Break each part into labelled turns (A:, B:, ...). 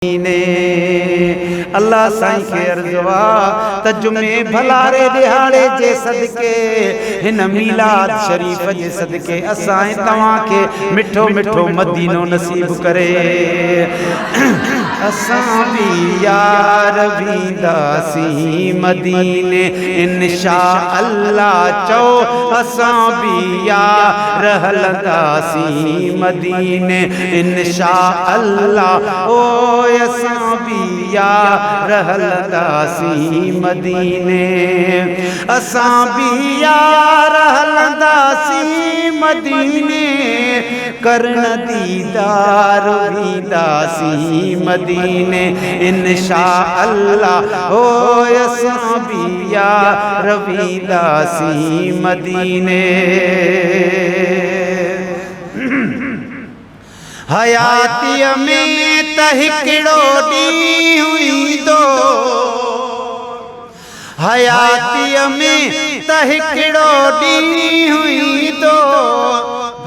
A: ने अल्लाह साईं खे अर्ज़वा त जुमे भलारे दिहाड़े जे सदके हिन मीलाद शरीफ जे सदके असां तव्हां खे मिठो मिठो मदीनो नसीब करे। असां भी यार वींदासीं मदीने इंशा अल्लाह चओ। असां भी यार हलंदासीं मदीने इंशा अल्लाह। ओ असां भी यार हलंदासीं मदीने। असां भी यार हलंदासीं मदीने करण दीदार वींदासीं मदीने इंशा अल्लाह। हो असां भी यार वींदासीं मदीने। हयातीअ में त हिकिड़ो ॾींहुं ईंदो, हयातीअ में त हिकिड़ो ॾींहुं ईंदो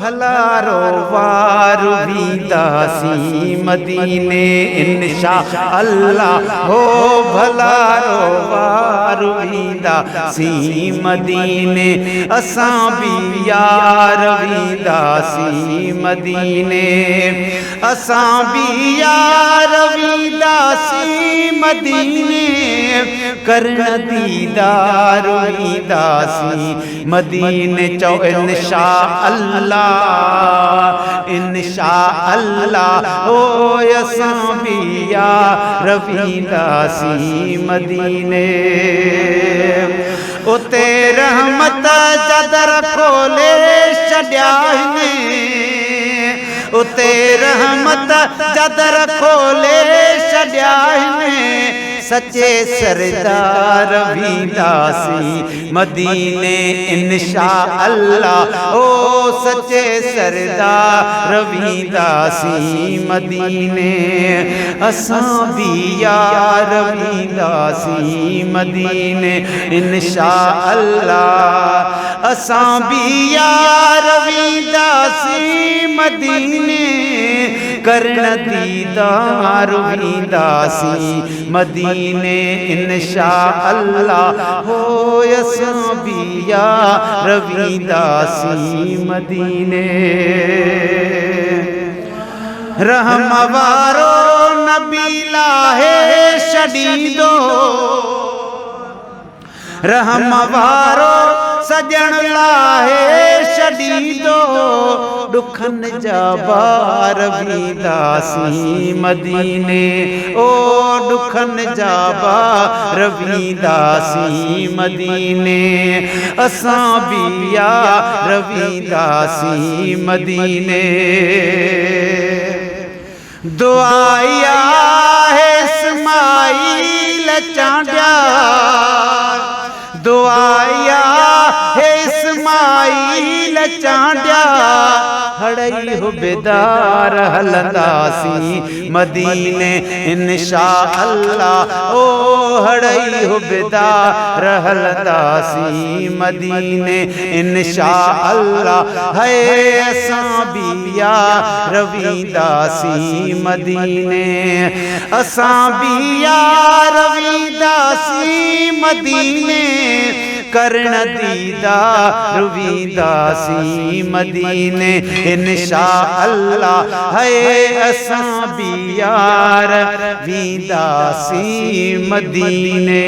A: भलारो वार वींदासीं मदीने इंशा अल्लाह। हो भलारो वार वींदासीं मदीने। असां भी यार वींदासीं मदीने। असां भी यार वींदासीं मदीने करण दीदार वींदासीं मदीने। चओ इंशा अल्लाह इंशा अल्लाह। ओ असां भी यार वींदासीं मदीने। उते रहमत जा दर खोले छॾिया आहिनि, उते रहमत जा दर खोले छॾिया आहिनि। सच्चे सरदार वींदासीं मदीने इंशा अल्लाह। ओ सच्चे सरदार वींदासीं मदीने। असां भी यार वींदासीं मदीने इंशा अल्लाह। असां भी यार वींदासीं मदीने करण दीदार वींदासीं मदीने इंशा अल्लाह। हो असां भी यार वींदासीं मदीने। रहम वारो नबी लाहे छॾींदो, रहम वारो सजण लाहे छॾींदो दुखन जा बार वींदासीं मदीने। ओ दुखन जा बार वींदासीं मदीने। असां भी यार वींदासीं मदीने। दुआया है इस्माईल चांडिया, दुआया है इस्माईल चांडिया हड़ई हुबेदार हलंदासीं मदीने इंशा अल्लाह। ओ हड़ई हुबेदार हलंदासीं मदीने इंशा अल्लाह। है असां भी यार वींदासीं मदीने। असां भी यार वींदासीं मदीने करण दीदार वींदासीं मदीने इंशा अल्लाह। है असां भी यार वींदासीं मदीने।